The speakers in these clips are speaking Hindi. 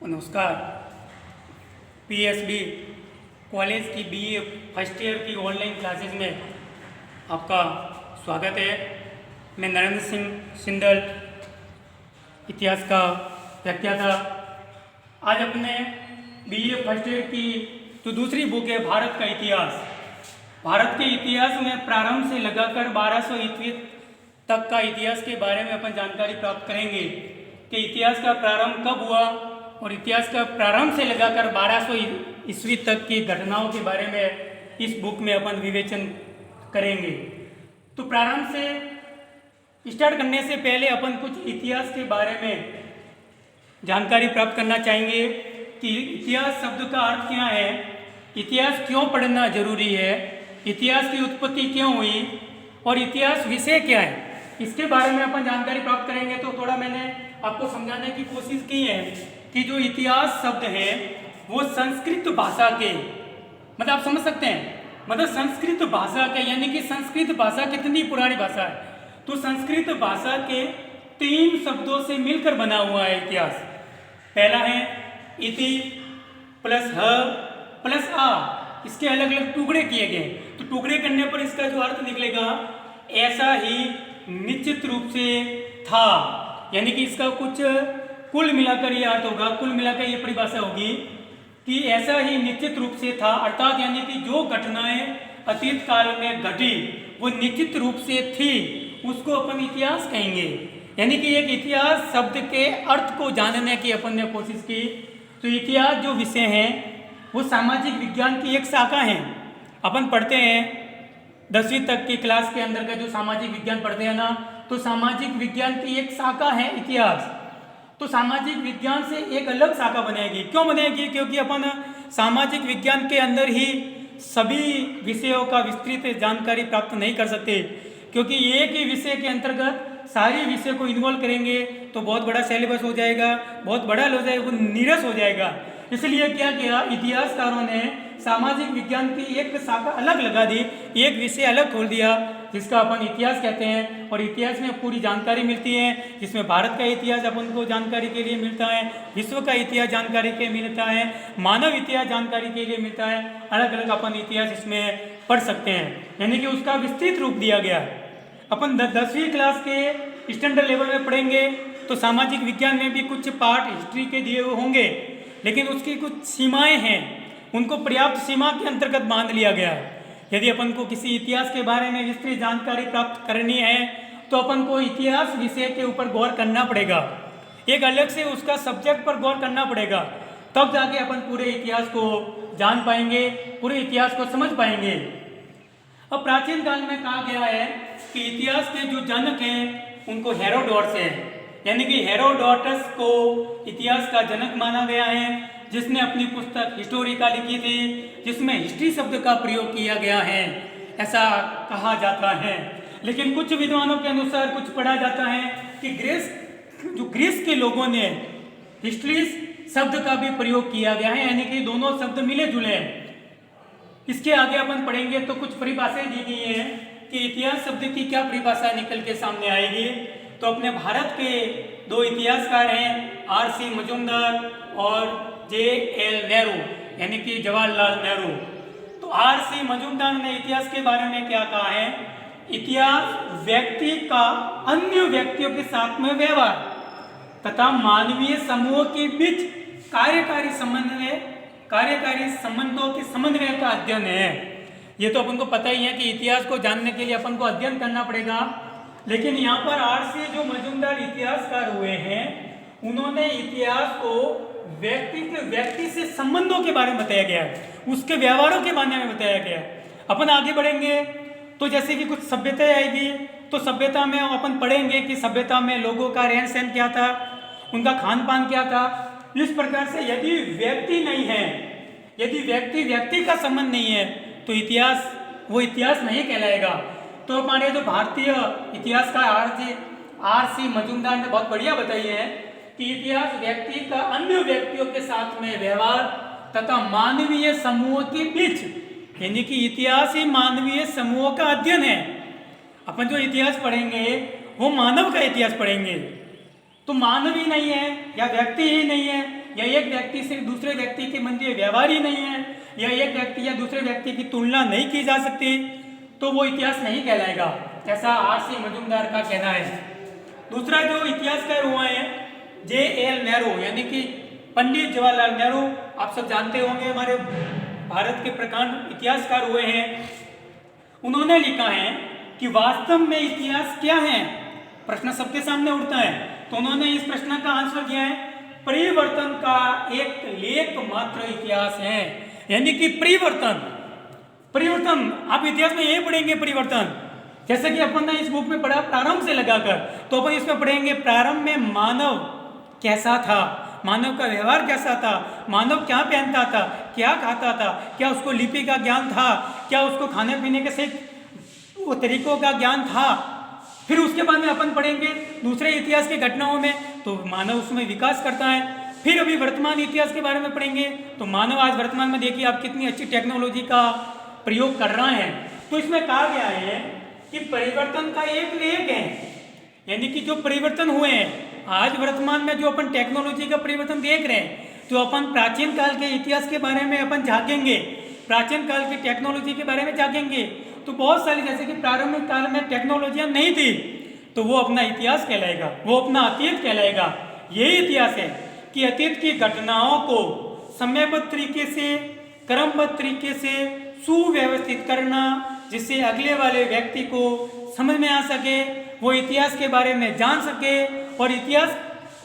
नमस्कार। पीएसबी कॉलेज की बीए फर्स्ट ईयर की ऑनलाइन क्लासेस में आपका स्वागत है। मैं नरेंद्र सिंह सिंदल, इतिहास का व्याख्याता। आज अपने बीए फर्स्ट ईयर की जो दूसरी बुक है भारत का इतिहास, भारत के इतिहास में प्रारंभ से लगाकर 1200 ईस्वी तक का इतिहास के बारे में अपन जानकारी प्राप्त करेंगे कि इतिहास का प्रारंभ कब हुआ और इतिहास का प्रारंभ से लगाकर 1200 ईस्वी तक की घटनाओं के बारे में इस बुक में अपन विवेचन करेंगे। तो प्रारंभ से स्टार्ट करने से पहले अपन कुछ इतिहास के बारे में जानकारी प्राप्त करना चाहेंगे कि इतिहास शब्द का अर्थ क्या है, इतिहास क्यों पढ़ना जरूरी है, इतिहास की उत्पत्ति क्यों हुई और इतिहास विषय क्या है, इसके बारे में अपन जानकारी प्राप्त करेंगे। तो थोड़ा मैंने आपको समझाने की कोशिश की है कि जो इतिहास शब्द है वो संस्कृत भाषा के, मतलब आप समझ सकते हैं, मतलब संस्कृत भाषा के, यानी कि संस्कृत भाषा कितनी पुरानी भाषा है, तो संस्कृत भाषा के 3 शब्दों से मिलकर बना हुआ है इतिहास। पहला है इति प्लस ह प्लस आ, इसके अलग अलग टुकड़े किए गए। तो टुकड़े करने पर इसका जो अर्थ निकलेगा ऐसा ही निश्चित रूप से था, यानी कि इसका कुछ कुल मिलाकर ये अर्थ होगा, कुल मिलाकर ये परिभाषा होगी कि ऐसा ही निश्चित रूप से था, अर्थात यानी कि जो घटनाएं अतीत काल में घटी वो निश्चित रूप से थी, उसको अपन इतिहास कहेंगे। यानी कि एक इतिहास शब्द के अर्थ को जानने की अपन ने कोशिश की। तो इतिहास जो विषय है वो सामाजिक विज्ञान की एक शाखा है। अपन पढ़ते हैं 10वीं तक की क्लास के अंदर का जो सामाजिक विज्ञान पढ़ते हैं ना, तो सामाजिक विज्ञान की एक शाखा है इतिहास। तो सामाजिक विज्ञान से एक अलग शाखा बनेगी। क्यों बनेगी? क्योंकि अपन सामाजिक विज्ञान के अंदर ही सभी विषयों का विस्तृत जानकारी प्राप्त नहीं कर सकते, क्योंकि एक ही विषय के अंतर्गत सारी विषय को इन्वॉल्व करेंगे तो बहुत बड़ा सिलेबस हो जाएगा, बहुत बड़ा हो जाएगा, वो नीरस हो जाएगा। इसलिए क्या किया, इतिहासकारों ने सामाजिक विज्ञान की एक शाखा अलग लगा दी, एक विषय अलग खोल दिया जिसका अपन इतिहास कहते हैं। और इतिहास में पूरी जानकारी मिलती है, जिसमें भारत का इतिहास अपन को जानकारी के लिए मिलता है, विश्व का इतिहास जानकारी के मिलता है, मानव इतिहास जानकारी के लिए मिलता है। अलग अलग अपन इतिहास इसमें पढ़ सकते हैं, यानी कि उसका विस्तृत रूप दिया गया। अपन 10वीं क्लास के स्टैंडर्ड लेवल में पढ़ेंगे तो सामाजिक विज्ञान में भी कुछ पार्ट हिस्ट्री के दिए हुए होंगे, लेकिन उसकी कुछ सीमाएं हैं, उनको पर्याप्त सीमा के अंतर्गत बांध लिया गया है। यदि अपन को किसी इतिहास के बारे में विस्तृत जानकारी प्राप्त करनी है तो अपन को इतिहास विषय के ऊपर गौर करना पड़ेगा, एक अलग से उसका सब्जेक्ट पर गौर करना पड़ेगा, तब जाके अपन पूरे इतिहास को जान पाएंगे, पूरे इतिहास को समझ पाएंगे। अब प्राचीन काल में कहा गया है कि इतिहास के जो जनक हैं उनको हेरोडोटस है, यानी कि हेरोडोटस को इतिहास का जनक माना गया है, जिसने अपनी पुस्तक हिस्टोरिका लिखी थी, जिसमें हिस्ट्री शब्द का प्रयोग किया गया है, ऐसा कहा जाता है। लेकिन कुछ विद्वानों के अनुसार कुछ पढ़ा जाता है कि ग्रीस के लोगों ने हिस्ट्री शब्द का भी प्रयोग किया गया है, यानी कि दोनों शब्द मिले जुले हैं। इसके आगे अपन पढ़ेंगे तो कुछ परिभाषाएं दी गई हैं कि इतिहास शब्द की क्या परिभाषा निकल के सामने आएगी। तो अपने भारत के 2 इतिहासकार हैं, आर.सी. मजूमदार और J.L. नेहरू, यानी कि जवाहरलाल नेहरू। तो आर.सी. मजूमदार ने इतिहास के बारे में क्या कहा है, इतिहास व्यक्ति का अन्य व्यक्तियों के साथ में व्यवहार तथा मानवीय समूह के बीच कार्यकारी संबंधों के समन्वय का अध्ययन है। ये तो अपन को पता ही है कि इतिहास को जानने के लिए अपन को अध्ययन करना पड़ेगा, लेकिन यहाँ पर आर.सी. जो मजूमदार इतिहासकार हुए हैं, उन्होंने इतिहास को व्यक्ति से संबंधों के बारे में बताया गया है, उसके व्यवहारों के बारे में बताया गया है। अपन आगे बढ़ेंगे तो जैसे कि कुछ सभ्यता आएगी, तो सभ्यता में अपन पढ़ेंगे कि सभ्यता में लोगों का रहन सहन क्या था, उनका खान पान क्या था। इस प्रकार से यदि व्यक्ति नहीं है, यदि व्यक्ति का संबंध नहीं है तो इतिहास वो इतिहास नहीं कहलाएगा। तो हमारे जो भारतीय इतिहासकार आर.सी. मजूमदार ने बहुत बढ़िया बताई है कि इतिहास व्यक्ति का अन्य व्यक्तियों के साथ में व्यवहार तथा मानवीय समूह के बीच, यानी कि इतिहास ही मानवीय समूह का अध्ययन है। अपन जो इतिहास पढ़ेंगे वो मानव का इतिहास पढ़ेंगे। तो मानव ही नहीं है या व्यक्ति ही नहीं है या एक व्यक्ति से दूसरे व्यक्ति के मध्य व्यवहार ही नहीं है, या एक व्यक्ति या दूसरे व्यक्ति की तुलना नहीं की जा सकती, तो वो इतिहास नहीं कहलाएगा, ऐसा आर.सी. मजूमदार का कहना है। दूसरा जो इतिहासकार हुआ है J.L. नेहरू, यानी कि पंडित जवाहरलाल नेहरू, आप सब जानते होंगे, हमारे भारत के प्रकांड इतिहासकार हुए हैं। उन्होंने लिखा है कि वास्तव में इतिहास क्या है, प्रश्न सबके सामने उठता है, तो उन्होंने इस प्रश्न का आंसर दिया है, परिवर्तन का एक लेख मात्र इतिहास है। यानी कि परिवर्तन आप इतिहास में ये पढ़ेंगे परिवर्तन, जैसे कि अपन ने इस बुक में पढ़ा प्रारंभ से लगाकर, तो अपन इसमें पढ़ेंगे प्रारंभ में मानव कैसा था, मानव का व्यवहार कैसा था, मानव क्या पहनता था, क्या खाता था, क्या उसको लिपि का ज्ञान था, क्या उसको खाने पीने के सही वो तरीकों का ज्ञान था। फिर उसके बाद में अपन पढ़ेंगे दूसरे इतिहास की घटनाओं में, तो मानव उसमें विकास करता है। फिर अभी वर्तमान इतिहास के बारे में पढ़ेंगे, तो मानव आज वर्तमान में देखिए आप कितनी अच्छी टेक्नोलॉजी का प्रयोग कर रहा है। तो इसमें कहा गया है कि परिवर्तन का एक लेख है, यानी कि जो परिवर्तन हुए हैं आज वर्तमान में, जो अपन टेक्नोलॉजी का परिवर्तन देख रहे हैं, तो अपन प्राचीन काल के इतिहास के बारे में अपन झांकेंगे, प्राचीन काल की टेक्नोलॉजी के बारे में झांकेंगे, तो बहुत सारी, जैसे कि प्रारंभिक काल में टेक्नोलॉजियां नहीं थी, तो वो अपना इतिहास कहलाएगा, वो अपना अतीत कहलाएगा। यही इतिहास है कि अतीत की घटनाओं को समयबद्ध तरीके से, क्रमबद्ध तरीके से सुव्यवस्थित करना, जिससे अगले वाले व्यक्ति को समझ में आ सके, वो इतिहास के बारे में जान सके, और इतिहास,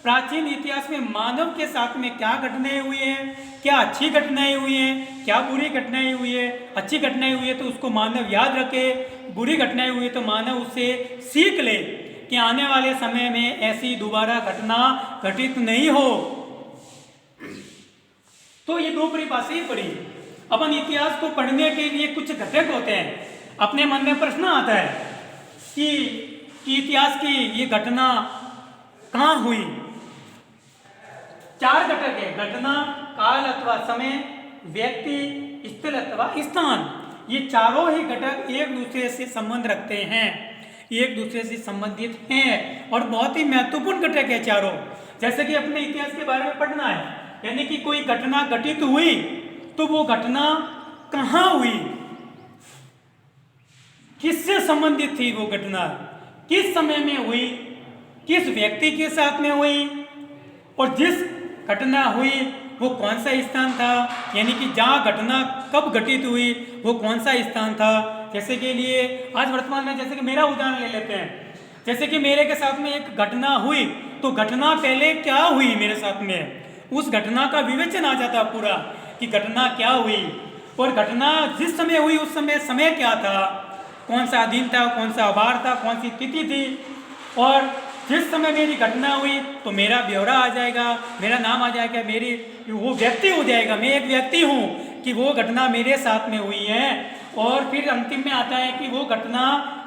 प्राचीन इतिहास में मानव के साथ में क्या घटनाएं हुई हैं, क्या अच्छी घटनाएं हुई हैं, क्या बुरी घटनाएं हुई है। अच्छी घटनाएं हुई है तो उसको मानव याद रखे, बुरी घटनाएं हुई है तो मानव उससे सीख ले कि आने वाले समय में ऐसी दोबारा घटना घटित नहीं हो। तो ये दो परिभाषा ही पढ़ी। अपन इतिहास को पढ़ने के लिए कुछ घटक होते हैं। अपने मन में प्रश्न आता है कि इतिहास की ये घटना कहाँ हुई। चार घटक है, घटना, काल अथवा समय, व्यक्ति, स्थल अथवा स्थान। ये चारों ही घटक एक दूसरे से संबंध रखते हैं, एक दूसरे से संबंधित हैं और बहुत ही महत्वपूर्ण घटक है चारों। जैसे कि अपने इतिहास के बारे में पढ़ना है, यानी कि कोई घटना घटित हुई तो वो घटना कहाँ हुई, किससे संबंधित थी वो घटना, किस समय में हुई, किस व्यक्ति के साथ में हुई, और जिस घटना हुई वो कौन सा स्थान था, यानी कि जहाँ घटना कब घटित हुई वो कौन सा स्थान था। जैसे के लिए आज वर्तमान में, जैसे कि मेरा उदाहरण ले लेते हैं, जैसे कि मेरे के साथ में एक घटना हुई, तो घटना पहले क्या हुई मेरे साथ में, उस घटना का विवेचन आ जाता पूरा कि घटना क्या हुई, और घटना जिस समय हुई उस समय क्या था, कौन सा दिन था, कौन सा वार था, कौन सी तिथि थी, और जिस समय मेरी घटना हुई तो मेरा ब्यौरा आ जाएगा, मेरा नाम आ जाएगा, मेरी वो व्यक्ति हो जाएगा, मैं एक व्यक्ति हूँ कि वो घटना मेरे साथ में हुई है। और फिर अंतिम में आता है कि वो घटना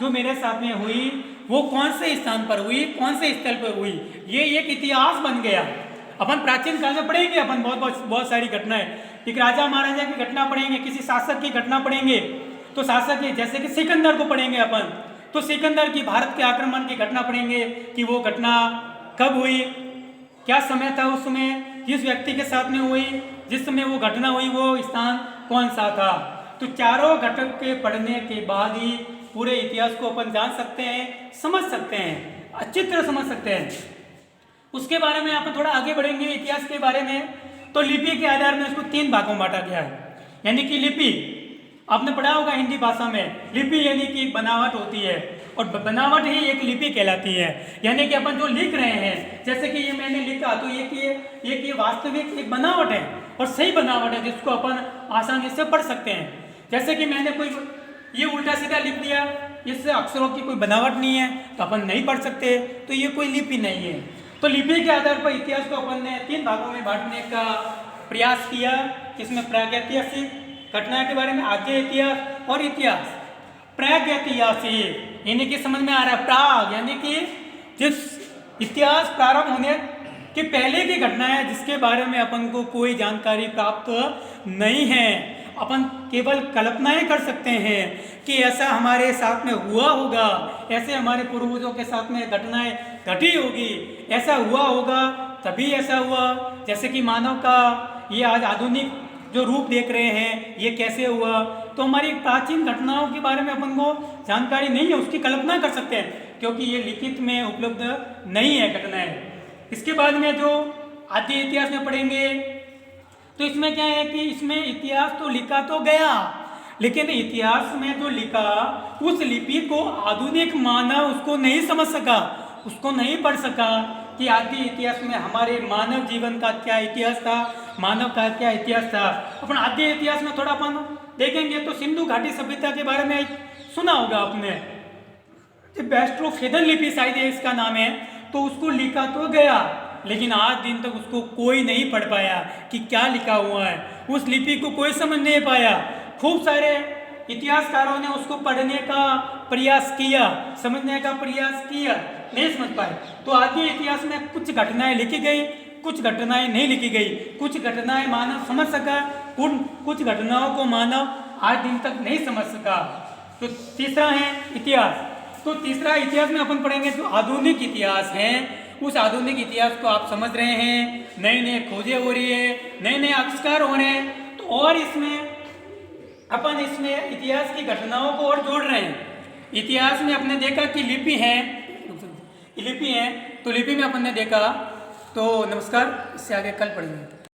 जो मेरे साथ में हुई वो कौन से स्थान पर हुई, कौन से स्थल पर हुई, ये एक इतिहास बन गया। अपन प्राचीन काल में पढ़ेंगे, अपन बहुत सारी घटनाएं, एक राजा महाराजा की घटना पढ़ेंगे, किसी शासक की घटना पढ़ेंगे, तो शासक की जैसे कि सिकंदर को पढ़ेंगे अपन, तो सिकंदर की भारत के आक्रमण की घटना पढ़ेंगे कि वो घटना कब हुई, क्या समय था, उस समय किस व्यक्ति के साथ में हुई, जिस समय वो घटना हुई वो स्थान कौन सा था। तो चारों घटक के पढ़ने के बाद ही पूरे इतिहास को अपन जान सकते हैं, समझ सकते हैं, अच्छी तरह समझ सकते हैं। उसके बारे में आप थोड़ा आगे बढ़ेंगे इतिहास के बारे में, तो लिपि के आधार में उसको 3 भागों में बांटा गया है। यानी कि लिपि आपने पढ़ा होगा हिंदी भाषा में, लिपि यानी कि एक बनावट होती है और बनावट ही एक लिपि कहलाती है। यानी कि अपन जो लिख रहे हैं, जैसे कि ये मैंने लिखा तो ये वास्तविक एक बनावट है और सही बनावट है जिसको अपन आसानी से पढ़ सकते हैं। जैसे कि मैंने कोई ये उल्टा सीधा लिख दिया, इससे अक्षरों की कोई बनावट नहीं है तो अपन नहीं पढ़ सकते, तो ये कोई लिपि नहीं है। तो लिपि के आधार पर इतिहास को अपन ने 3 भागों में बांटने का प्रयास किया, जिसमें प्रागैतिहासिक घटना के बारे में, आद्य इतिहास और इतिहास। प्रागैतिहासिक यानी कि समझ में आ रहा है, प्राग यानी कि जिस इतिहास प्रारंभ होने के पहले की घटना है जिसके बारे में अपन को कोई जानकारी प्राप्त नहीं है, अपन केवल कल्पनाएं कर सकते हैं कि ऐसा हमारे साथ में हुआ होगा, ऐसे हमारे पूर्वजों के साथ में घटनाएं घटी होगी, ऐसा हुआ होगा तभी ऐसा हुआ, जैसे कि मानव का ये आज आधुनिक जो रूप देख रहे हैं ये कैसे हुआ। तो हमारी प्राचीन घटनाओं के बारे में अपन को जानकारी नहीं है, उसकी कल्पना कर सकते हैं क्योंकि ये लिखित में उपलब्ध नहीं है घटनाएं। इसके बाद में जो आदि इतिहास में पढ़ेंगे तो इसमें क्या है कि इसमें इतिहास तो लिखा तो गया, लेकिन इतिहास में जो लिखा उस लिपि को आधुनिक मानव उसको नहीं समझ सका, उसको नहीं पढ़ सका कि आदि इतिहास में हमारे मानव जीवन का क्या इतिहास था, मानव का क्या इतिहास था। अपन आदि इतिहास में थोड़ा अपन देखेंगे तो सिंधु घाटी सभ्यता के बारे में सुना होगा आपने, बेस्ट्रोफेदन लिपि शायद इसका नाम है। तो उसको लिखा तो गया, लेकिन आज दिन तक उसको कोई नहीं पढ़ पाया कि क्या लिखा हुआ है, उस लिपि को कोई समझ नहीं पाया। खूब सारे इतिहासकारों ने उसको पढ़ने का प्रयास किया, समझने का प्रयास किया, नहीं समझ पाए। तो आदि इतिहास में कुछ घटनाएं लिखी गई, कुछ घटनाएं नहीं लिखी गई, कुछ घटनाएं मानव समझ सका, कुछ घटनाओं को मानव आज दिन तक नहीं समझ सका। तो तीसरा है इतिहास। तो तीसरा इतिहास में अपन पढ़ेंगे जो आधुनिक इतिहास है, उस आधुनिक इतिहास को आप समझ रहे हैं, नई नई खोजें हो रही है, नए नए आविष्कार हो रहे हैं। तो और इसमें अपन इसमें इतिहास की घटनाओं को और जोड़ रहे हैं। इतिहास में आपने देखा कि लिपि है, तो लिपि में अपन ने देखा। तो नमस्कार, इससे आगे कल पढ़ेंगे।